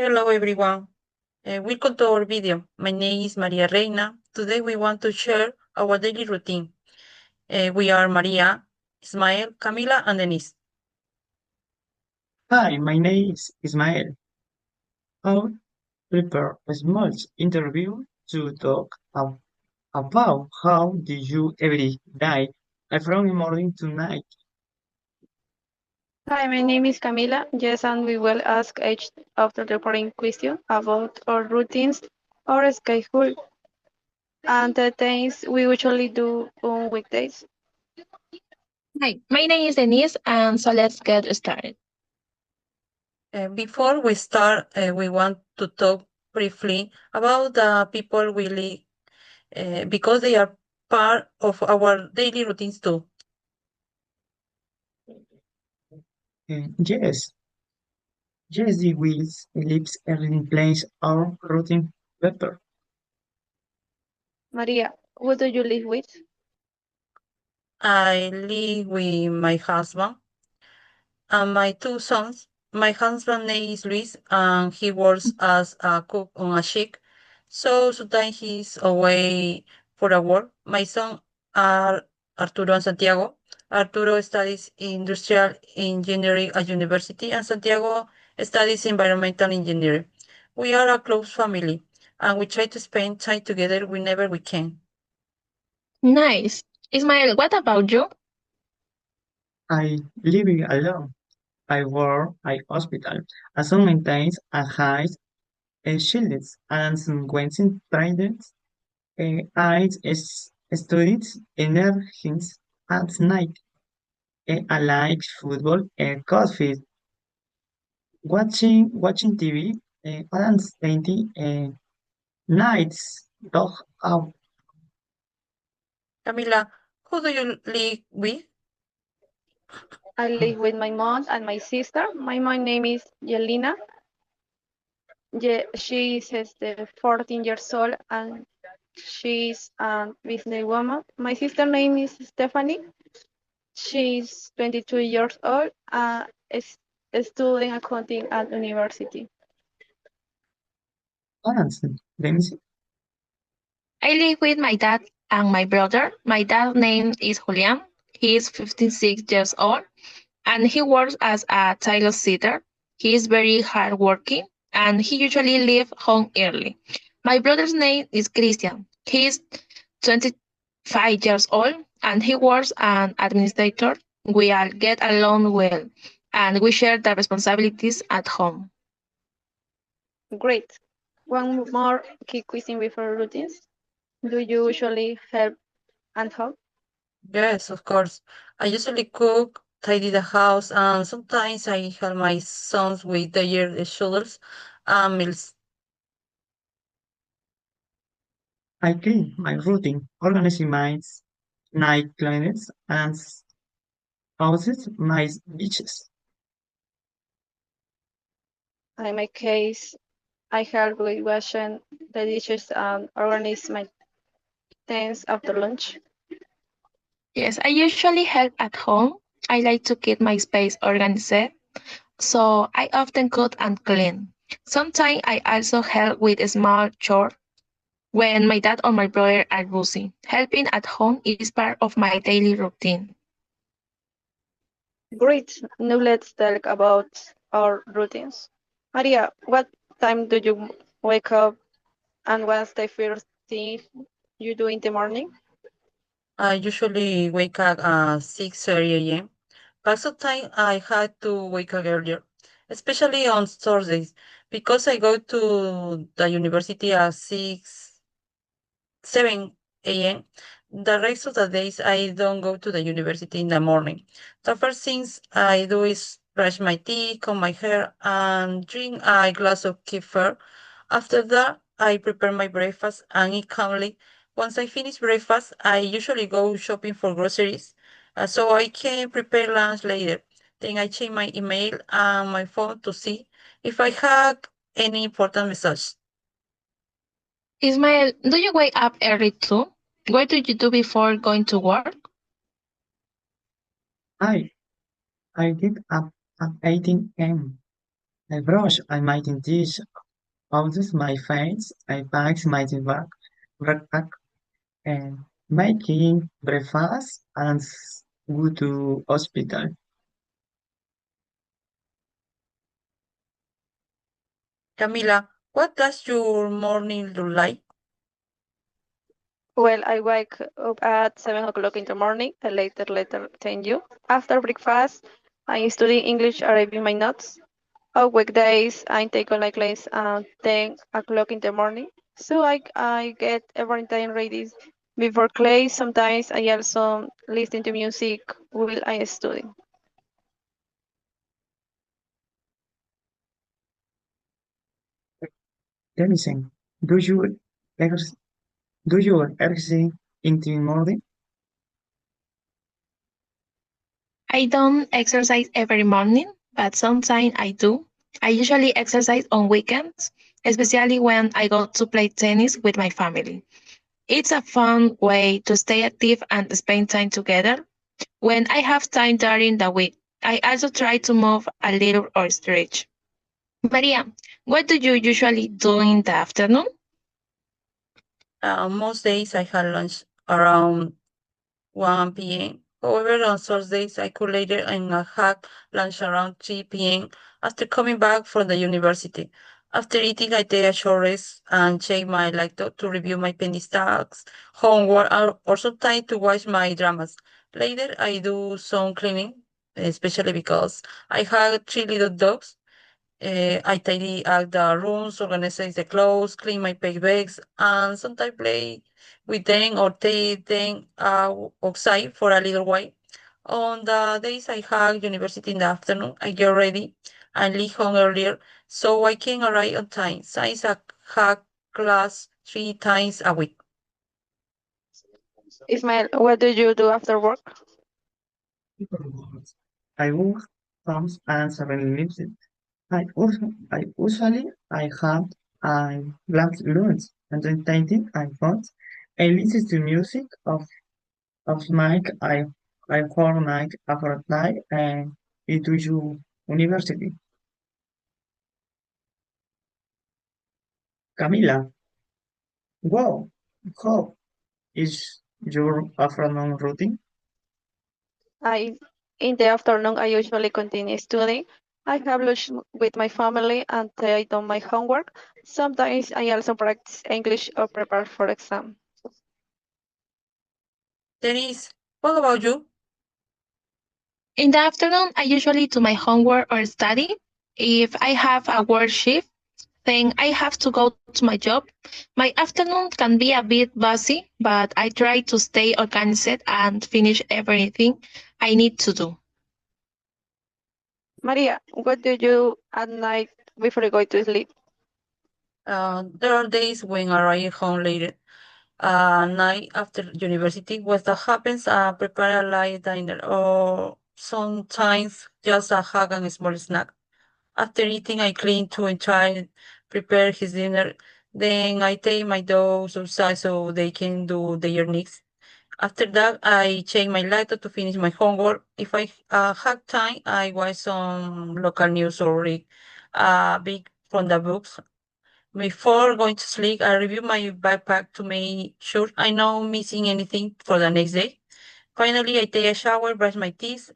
Hello everyone, welcome to our video. My name is Maria Reina. Today we want to share our daily routine. We are Maria, Ismael, Camila, and Denise. Hi, my name is Ismael. I'll prepare a small interview to talk about how did you every day from morning to night. Hi, my name is Camila. Yes, and we will ask each after the following question about our routines, our schedule, and the things we usually do on weekdays. Hi, my name is Denise, and so let's get started. Before we start, we want to talk briefly about the people we live because they are part of our daily routines too. Yes, Jesse Wills lives in place our routine better. Maria, who do you live with? I live with my husband and my two sons. My husband's name is Luis, and he works as a cook on a ship. So sometimes he's away for a work. My son are Arturo and Santiago. Arturo studies industrial engineering at university, and Santiago studies environmental engineering. We are a close family, and we try to spend time together whenever we can. Nice. Ismael, what about you? I living alone. I work at hospital. Sometimes I hide shields and when trainers. I studied energy at night. I like football and coffee. Watching TV on Sunday nights dog out. Camila, who do you live with? I live with my mom and my sister. My mom name is Yelena. She is 14 years old and she's a businesswoman. My sister name is Stephanie. She's 22 years old, is studying accounting at university. Honestly, let me see. I live with my dad and my brother. My dad's name is Julian. He is 56 years old and he works as a tailor sitter. He is very hardworking and he usually leaves home early. My brother's name is Christian. He is 25 years old and he works as administrator. We all get along well and we share the responsibilities at home. Great. One more key question before routines. Do you usually help and help? Yes, of course. I usually cook, tidy the house, and sometimes I help my sons with their shoulders and meals. I clean my routine, organize my night cleanings and houses my beaches. In my case, I help with washing the dishes and organize my things after lunch. Yes, I usually help at home. I like to keep my space organized, so I often cook and clean. Sometimes I also help with small chores when my dad or my brother are busy. Helping at home is part of my daily routine. Great. Now let's talk about our routines. Maria, what time do you wake up and what's the first thing you do in the morning? I usually wake up at 6:30 a.m. But sometimes I had to wake up earlier, especially on Thursdays, because I go to the university at 7 a.m. The rest of the days I don't go to the university in the morning. The first things I do is brush my teeth, comb my hair, and drink a glass of kefir. After that, I prepare my breakfast and eat calmly. Once I finish breakfast, I usually go shopping for groceries, so I can prepare lunch later. Then I check my email and my phone to see if I had any important message. Ismael, do you wake up early too? What do you do before going to work? I I get up at 18 a.m. I brush my teeth out of my face. I pack my backpack and making breakfast and go to hospital. Camila, what does your morning look like? Well, I wake up at 7 o'clock in the morning. I later tell you. After breakfast, I study English and review my notes. On weekdays, I take online class at 10 o'clock in the morning. So I get everything ready before class. Sometimes I also listen to music while I study. Listen, do you ex- do you exercise in the morning? I don't exercise every morning, but sometimes I do. I usually exercise on weekends, especially when I go to play tennis with my family. It's a fun way to stay active and spend time together. When I have time during the week, I also try to move a little or stretch. Maria, what do you usually do in the afternoon? Most days I had lunch around 1 p.m. However, on Thursdays I could later and I had lunch around 3 p.m. after coming back from the university. After eating, I take a short rest and check my laptop to review my pending tasks, homework, or sometimes to watch my dramas. Later, I do some cleaning, especially because I have three little dogs. I tidy up the rooms, organize the clothes, clean my pet bags, and sometimes play with them or take them outside for a little while. On the days I have university in the afternoon, I get ready and leave home earlier so I can arrive on time. Since I have class 3 times a week. Ismael, what do you do after work? I work comes and seven lives. I usually I have I love lunch, entertaining and fun. I listen to music of Mike. I for Mike after night and into you university. Camila, wow, how is your afternoon routine? I In the afternoon I usually continue studying. I have lunch with my family and I do my homework. Sometimes I also practice English or prepare for exam. Denise, what about you? In the afternoon, I usually do my homework or study. If I have a work shift, then I have to go to my job. My afternoon can be a bit busy, but I try to stay organized and finish everything I need to do. Maria, what do you do at night before you go to sleep? There are days when I arrive home late night after university. What that happens, prepare a light dinner or sometimes just a hug and a small snack. After eating, I clean to and try prepare his dinner. Then I take my dogs outside so they can do their needs. After that, I check my laptop to finish my homework. If I have time, I watch some local news or read big from the books. Before going to sleep, I review my backpack to make sure I not missing anything for the next day. Finally, I take a shower, brush my teeth,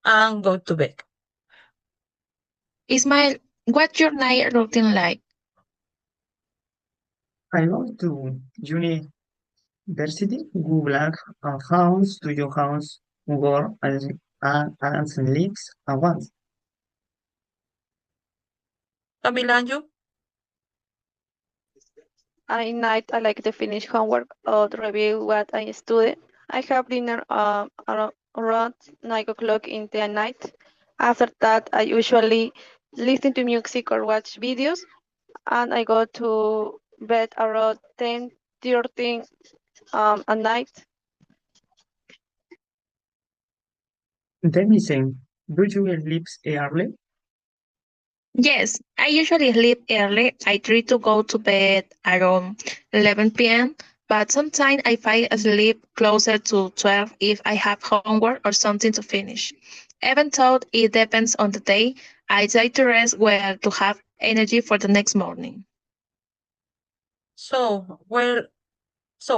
and go to bed. Ismael, what's your night routine like? I go to university, go back a house to your house, work and sleeps at once. Camila, and you? At night I like to finish homework or review what I studied. I have dinner around 9 o'clock in the night. After that, I usually listen to music or watch videos, and I go to bed around 10:30 at night. Then me saying, do you sleep early? Yes, I usually sleep early. I try to go to bed around 11 p.m., but sometimes I fall asleep closer to 12 if I have homework or something to finish. Even though it depends on the day, I try to rest well to have energy for the next morning. So,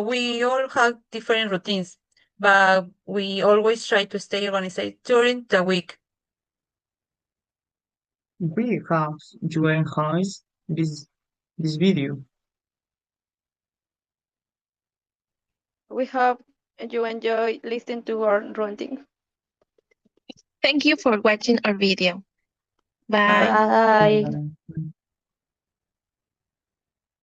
we all have different routines, but we always try to stay organized during the week. We hope you enjoyed this video. We hope you enjoy listening to our routine. Thank you for watching our video. Bye. Bye. Bye.